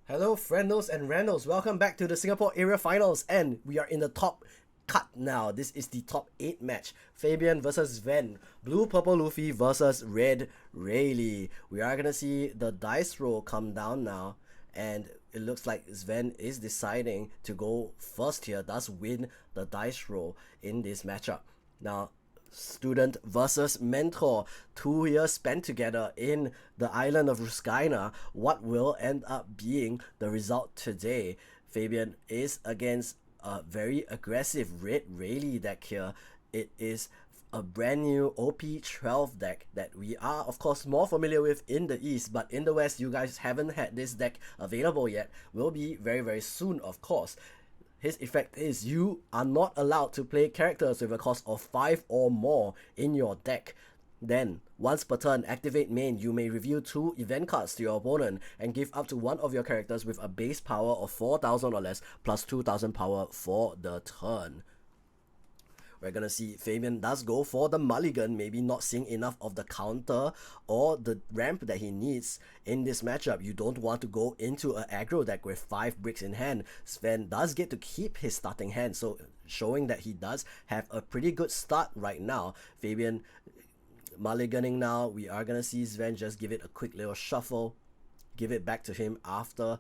Hello, friendos and randos. Welcome back to the Singapore Area Finals, and we are in the top cut now. This is the top 8 match. Fabian versus Sven. Blue Purple Luffy versus Red Rayleigh. We are gonna see the dice roll come down now, and it looks like Sven is deciding to go first here, thus win the dice roll in this matchup. Now, student versus mentor, 2 years spent together in the island of Ruskaina. What will end up being the result today? Fabian is against a very aggressive Red Rayleigh deck here. It is a brand new OP12 deck that we are of course more familiar with in the East, but in the West you guys haven't had this deck available yet. Will be very soon, of course. His effect is you are not allowed to play characters with a cost of 5 or more in your deck. Then, once per turn, activate main, you may reveal 2 event cards to your opponent and give up to one of your characters with a base power of 4000 or less plus 2000 power for the turn. We're gonna see Fabian does go for the mulligan, maybe not seeing enough of the counter or the ramp that he needs in this matchup. You don't want to go into an aggro deck with 5 bricks in hand. Sven does get to keep his starting hand, so showing that he does have a pretty good start right now. Fabian mulliganing now. We are gonna see Sven just give it a quick little shuffle, give it back to him after.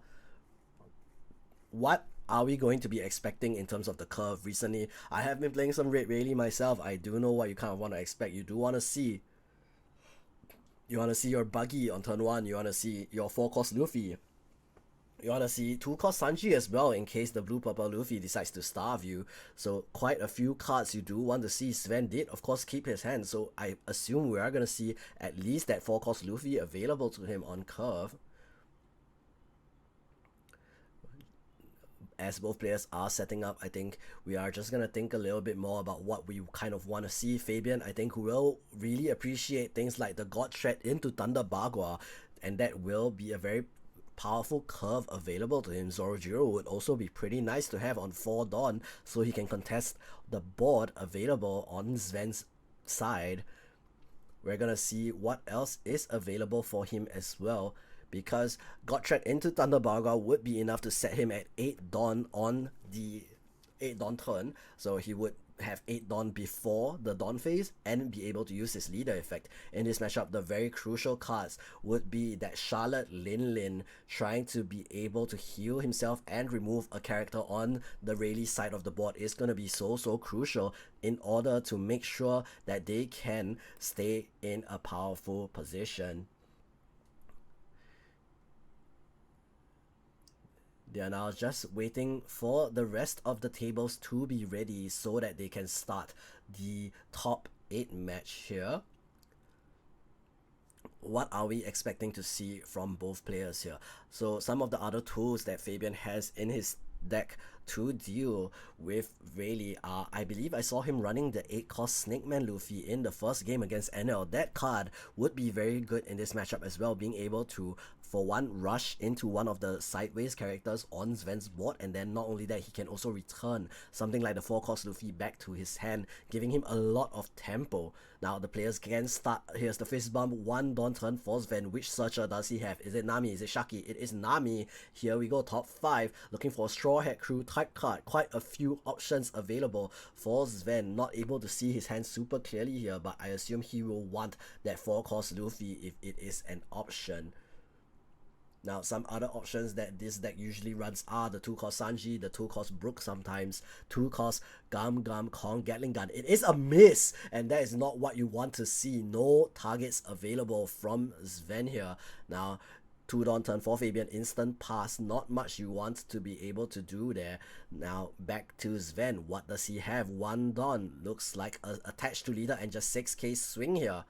What are we going to be expecting in terms of the curve recently? I have been playing some Red Rayleigh myself. I do know what you kind of want to expect. You do want to see your buggy on turn 1. You want to see your 4-cost Luffy. You want to see 2-cost Sanji as well in case the blue purple Luffy decides to starve you. So quite a few cards you do want to see. Sven did of course keep his hand, so I assume we are going to see at least that 4-cost Luffy available to him on curve. As both players are setting up, I think we are just gonna think a little bit more about what we kind of want to see. Fabian, I think, will really appreciate things like the God Threat into Thunder Bagua, and that will be a very powerful curve available to him. Zorojiro would also be pretty nice to have on 4 Dawn, so he can contest the board available on Sven's side. We're gonna see what else is available for him as well, because God Threat into Thunder Barga would be enough to set him at 8 Dawn on the 8 Dawn turn, so he would have 8 Dawn before the Dawn phase and be able to use his leader effect. In this matchup, the very crucial cards would be that Charlotte Lin trying to be able to heal himself and remove a character on the Rayleigh side of the board is going to be so crucial in order to make sure that they can stay in a powerful position. They are now just waiting for the rest of the tables to be ready so that they can start the top 8 match here. What are we expecting to see from both players here? So some of the other tools that Fabian has in his deck to deal with Rayleigh are, I believe I saw him running the 8-cost Snake Man Luffy in the first game against NL. That card would be very good in this matchup as well, being able to, for one, rush into one of the sideways characters on Sven's board, and then not only that, he can also return something like the 4-cost Luffy back to his hand, giving him a lot of tempo. Now the players can start. Here's the fist bump, 1 Dawn turn for Sven. Which searcher does he have? Is it Nami? Is it Shaki? It is Nami. Here we go, top 5, looking for a Straw Hat Crew type card. Quite a few options available for Sven. Not able to see his hand super clearly here, but I assume he will want that 4-cost Luffy if it is an option. Now, some other options that this deck usually runs are the 2-cost Sanji, the 2-cost Brook sometimes, 2-cost Gum Kong Gatling Gun. It is a miss, and that is not what you want to see. No targets available from Sven here. Now, 2 Dawn turn for Fabian, instant pass. Not much you want to be able to do there. Now, back to Sven. What does he have? 1 Dawn. Looks like a attached to leader and just 6k swing here.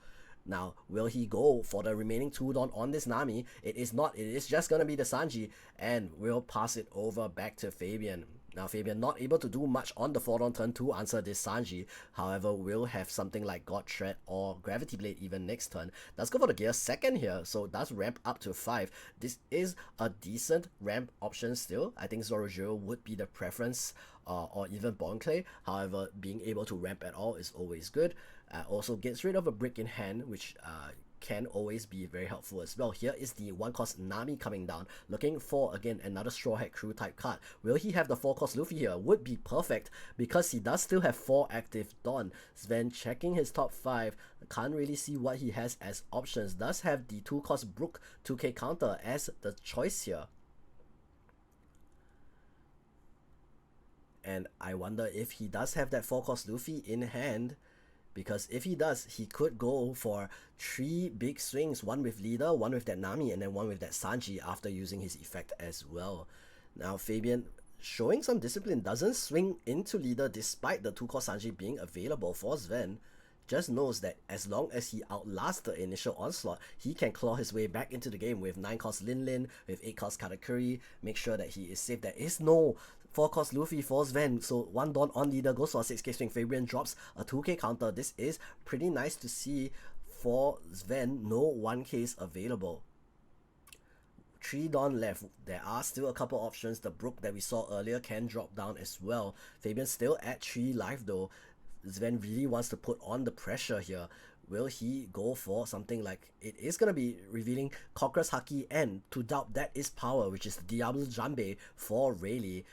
Now, will he go for the remaining 2 Dawn on this Nami? It is not. It is just going to be the Sanji, and we'll pass it over back to Fabian. Now, Fabian not able to do much on the 4 Dawn turn to answer this Sanji. However, will have something like God Threat or Gravity Blade even next turn. Does go for the gear second here, so does ramp up to 5. This is a decent ramp option still. I think Zorojiro would be the preference, or even Bonclay. However, being able to ramp at all is always good. Also gets rid of a brick in hand, which can always be very helpful as well. Here is the 1-cost Nami coming down, looking for, again, another Straw Hat Crew type card. Will he have the 4-cost Luffy here? Would be perfect, because he does still have 4 active Dawn. Sven checking his top 5, can't really see what he has as options. Does have the 2-cost Brook 2k counter as the choice here. And I wonder if he does have that 4-cost Luffy in hand, because if he does, he could go for 3 big swings, one with leader, one with that Nami, and then one with that Sanji after using his effect as well. Now Fabian showing some discipline, doesn't swing into leader despite the 2-cost Sanji being available for Sven. Just knows that as long as he outlasts the initial onslaught, he can claw his way back into the game with 9-cost Lin Lin, with 8-cost Katakuri, make sure that he is safe. There is no 4-cost Luffy for Sven, so 1 Dawn on leader goes for a 6k swing. Fabian drops a 2k counter. This is pretty nice to see for Sven. No 1ks available. 3 Dawn left. There are still a couple options. The Brook that we saw earlier can drop down as well. Fabian still at 3 life though. Sven really wants to put on the pressure here. Will he go for something like, it is going to be revealing Cockroach Haki, and to doubt that is power, which is the Diablo Jambe for Rayleigh,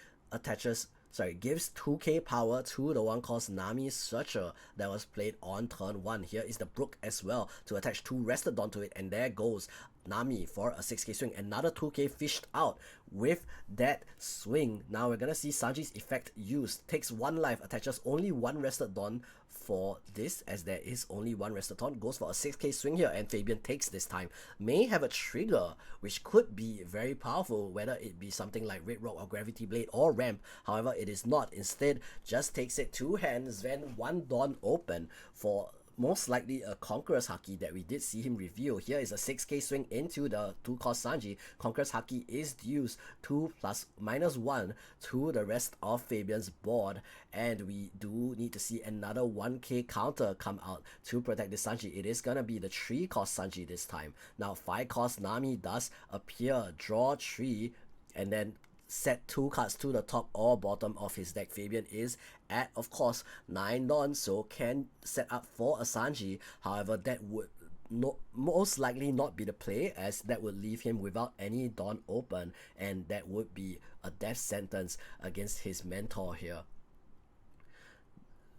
gives 2k power to the 1-cost Nami Searcher that was played on turn 1. Here is the Brook as well to attach 2 Rested Dawn to it, and there goes Nami for a 6k swing. Another 2k fished out with that swing. Now we're gonna see Sanji's effect used. Takes 1 life, attaches only 1 Rested Dawn for this, as there is only 1 Rested Dawn. Goes for a 6k swing here, and Fabian takes this time. May have a trigger, which could be very powerful, whether it be something like Red Rock or Gravity Blade or Ramp. However, it is not. Instead, just takes it 2 hands, then 1 Dawn open for most likely a Conqueror's Haki that we did see him reveal. Here is a 6k swing into the 2-cost Sanji. Conqueror's Haki is used 2 plus -1 to the rest of Fabian's board, and we do need to see another 1k counter come out to protect the Sanji. It is gonna be the 3-cost Sanji this time. Now 5-cost Nami does appear, draw 3, and then set 2 cards to the top or bottom of his deck. Fabian is at, of course, 9 Dawn, so can set up for a Sanji. However, that would most likely not be the play, as that would leave him without any Dawn open, and that would be a death sentence against his mentor here.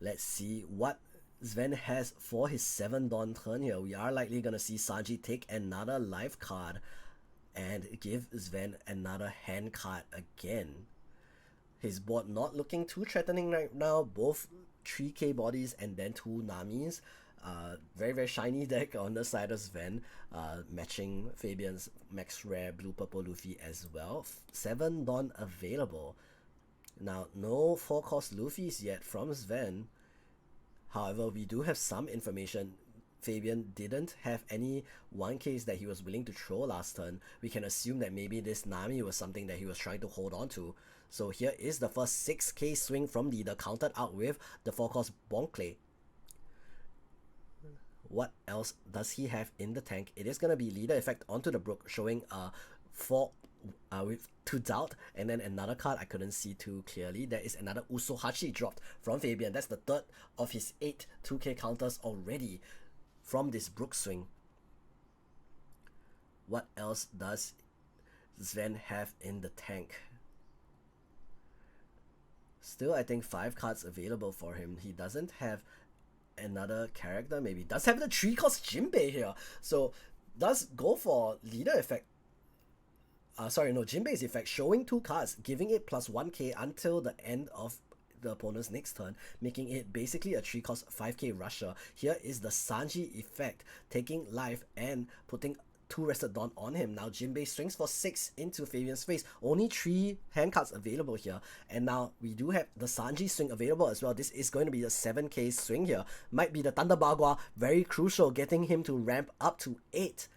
Let's see what Sven has for his 7 Dawn turn here. We are likely going to see Sanji take another life card and give Sven another hand card again. His board not looking too threatening right now. Both 3k bodies and then 2 Namis. Very, very shiny deck on the side of Sven, matching Fabian's max rare blue purple Luffy as well. 7 Dawn available. Now, no 4-cost Luffys yet from Sven. However, we do have some information. Fabian didn't have any 1ks that he was willing to throw last turn. We can assume that maybe this Nami was something that he was trying to hold on to. So here is the first 6k swing from leader, countered out with the 4-cost Bonkle. What else does he have in the tank? It is going to be leader effect onto the Brook, showing with to doubt, and then another card I couldn't see too clearly. There is another Usohachi dropped from Fabian. That's the 3rd of his 8 2k counters already from this Brook swing. What else does Sven have in the tank? Still, I think 5 cards available for him. He doesn't have another character. Maybe does have the 3-cost Jinbei here, so does go for leader effect. Jinbei's effect, showing 2 cards, giving it plus 1k until the end of the opponent's next turn, making it basically a 3-cost 5k rusher. Here is the Sanji effect, taking life and putting 2 Rested Dawn on him. Now Jinbei swings for 6 into Fabian's face. Only 3 hand cards available here, and now we do have the Sanji swing available as well. This is going to be the 7k swing here. Might be the Thunder Bagua, very crucial, getting him to ramp up to 8.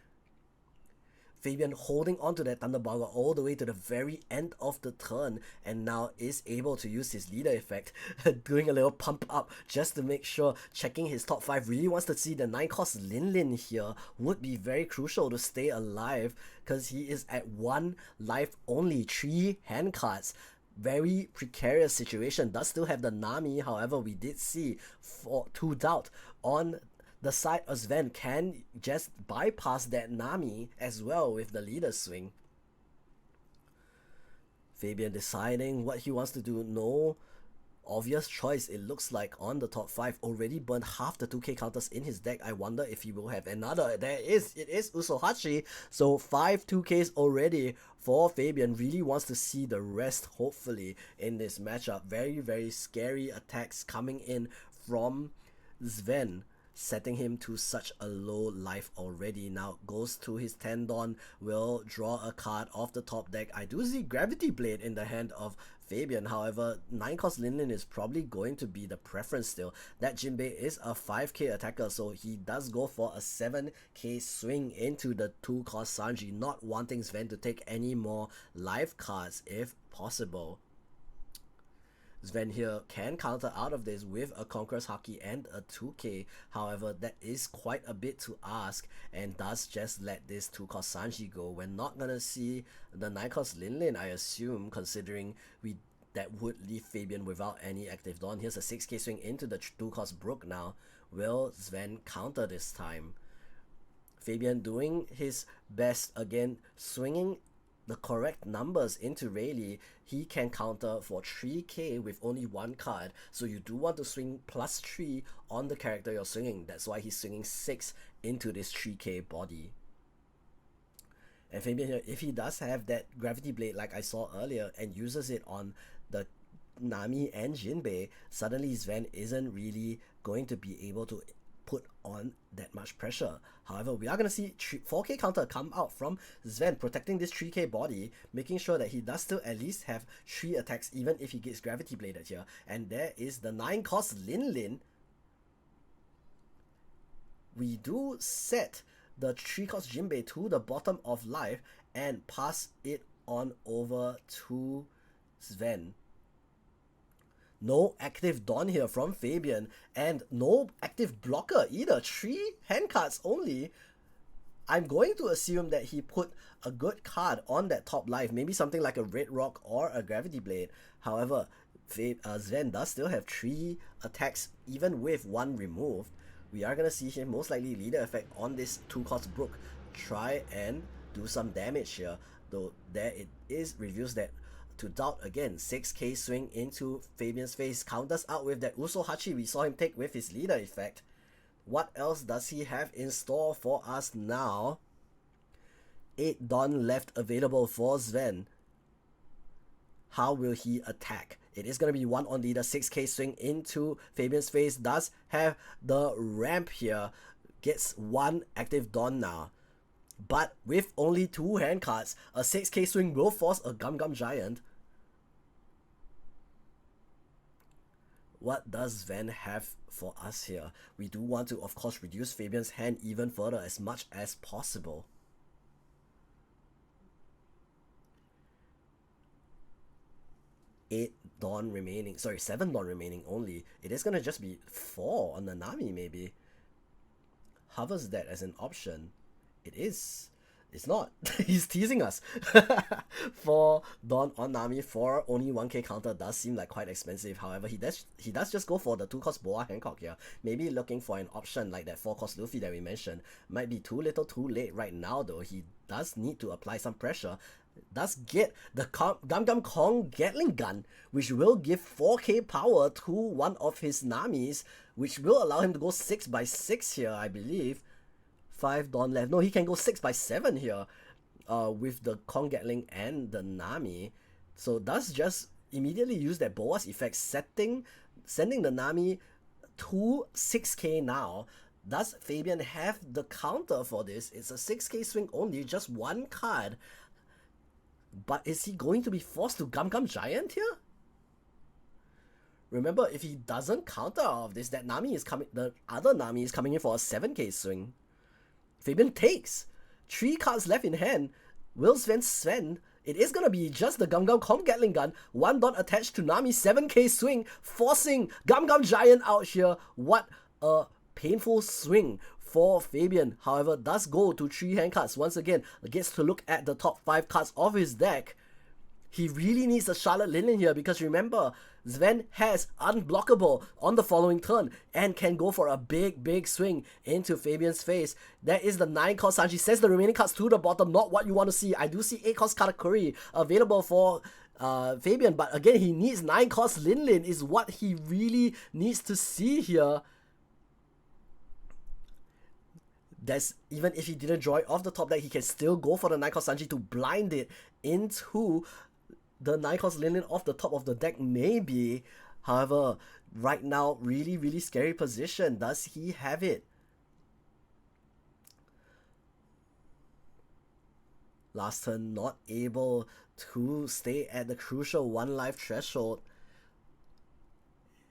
Fabian holding on to that Thunder Bagua all the way to the very end of the turn, and now is able to use his leader effect, doing a little pump up just to make sure, checking his top 5. Really wants to see the 9-cost Lin Lin here. Would be very crucial to stay alive, because he is at 1 life only, 3 hand cards. Very precarious situation. Does still have the Nami, however we did see for 2 doubt on the side of Sven can just bypass that Nami as well with the leader swing. Fabian deciding what he wants to do. No obvious choice, it looks like, on the top 5. Already burned half the 2k counters in his deck. I wonder if he will have another. There is, it is Usohachi. So 5 2ks already for Fabian. Really wants to see the rest, hopefully, in this matchup. Very, very scary attacks coming in from Sven, setting him to such a low life already. Now goes to his Tendon, will draw a card off the top deck. I do see Gravity Blade in the hand of Fabian. However, 9-cost Linlin is probably going to be the preference still. That Jinbei is a 5k attacker, so he does go for a 7k swing into the 2-cost Sanji, not wanting Sven to take any more life cards if possible. Sven here can counter out of this with a Conqueror's Haki and a 2k. However, that is quite a bit to ask, and does just let this 2-cost Sanji go. We're not gonna see the 9-cost Linlin, I assume, considering that would leave Fabian without any active Dawn. Here's a 6k swing into the 2-cost Brook now. Will Sven counter this time? Fabian doing his best again, swinging the correct numbers into Rayleigh. He can counter for 3k with only 1 card, so you do want to swing +3 on the character you're swinging. That's why he's swinging 6 into this 3k body. And Fabian here, if he does have that Gravity Blade like I saw earlier and uses it on the Nami and Jinbei, suddenly Sven isn't really going to be able to put on that much pressure. However, we are going to see 4k counter come out from Sven, protecting this 3k body, making sure that he does still at least have 3 attacks even if he gets Gravity Bladed here. And there is the 9-cost Linlin. We do set the 3-cost Jinbei to the bottom of life and pass it on over to Sven. No active Dawn here from Fabian, and no active blocker either. 3 hand cards only. I'm going to assume that he put a good card on that top life, maybe something like a Red Rock or a Gravity Blade. However, Sven does still have 3 attacks even with 1 removed. We are going to see him most likely leader effect on this 2-cost Brook, try and do some damage here, though there it is reviews that to doubt again. 6k swing into Fabian's face, counters out with that Usohachi we saw him take with his leader effect. What else does he have in store for us now? 8 Dawn left available for Sven. How will he attack? It is going to be 1 on leader, 6k swing into Fabian's face, does have the ramp here, gets 1 active Dawn now. But with only 2 hand cards, a 6k swing will force a Gum Gum Giant. What does Sven have for us here? We do want to, of course, reduce Fabian's hand even further as much as possible. Seven Dawn remaining only. It is gonna just be 4 on the Nami maybe. Hovers that as an option. It is. It's not. He's teasing us. 4 Dawn on Nami for only 1k counter does seem like quite expensive. However, he does just go for the 2-cost Boa Hancock here. Maybe looking for an option like that 4-cost Luffy that we mentioned. Might be too little too late right now though. He does need to apply some pressure. Does get the Gum Gum Kong Gatling Gun, which will give 4k power to one of his Namis, which will allow him to go 6x6 here, I believe. 5 Dawn left. No, he can go 6x7 here with the Kong Gatling and the Nami. So does just immediately use that Boa's effect, sending the Nami to 6k now. Does Fabian have the counter for this? It's a 6k swing only, just 1 card. But is he going to be forced to Gum Gum Giant here? Remember, if he doesn't counter all of this, that Nami is coming. The other Nami is coming in for a 7k swing. Fabian takes 3 cards left in hand. Will Sven? It is gonna be just the Gum Gum Kong Gatling Gun. 1 Dawn attached to Nami, 7k swing, forcing Gum Gum Giant out here. What a painful swing for Fabian. However, does go to 3 hand cards once again. Gets to look at the top 5 cards of his deck. He really needs a Charlotte Lin here because remember, Sven has unblockable on the following turn and can go for a big swing into Fabian's face. That is the 9 cost Sanji. Sends the remaining cards to the bottom, not what you want to see. I do see 8 cost Katakuri available for Fabian, but again, he needs 9 cost Lin is what he really needs to see here. That's even if he didn't draw it off the top deck, he can still go for the 9 cost Sanji to blind it into the 9 cost Lin off the top of the deck maybe. However, right now, really scary position. Does he have it? Last turn, not able to stay at the crucial 1 life threshold.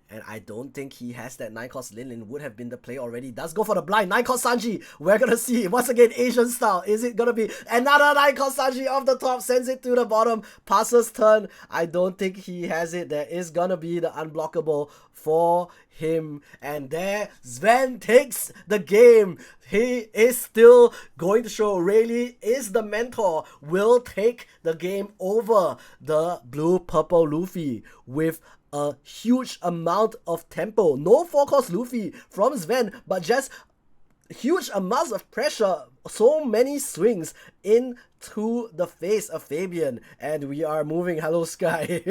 And I don't think he has that 9 cost Lin. Would have been the play already. Does go for the blind 9 cost Sanji. We're gonna see once again Asian style. Is it gonna be another 9 cost Sanji off the top? Sends it to the bottom. Passes turn. I don't think he has it. There is gonna be the unblockable for him. And there Sven takes the game. He is still going to show Rayleigh is the mentor. Will take the game over the blue-purple Luffy with a huge amount of tempo. No 4 cost Luffy from Sven, but just huge amounts of pressure. So many swings into the face of Fabian. And we are moving. Hello, Sky.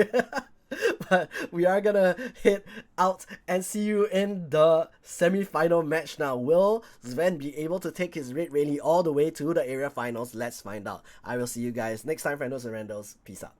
But we are gonna hit out and see you in the semi-final match now. Will Sven be able to take his Red Rayleigh all the way to the area finals? Let's find out. I will see you guys next time, friendos and randos. Peace out.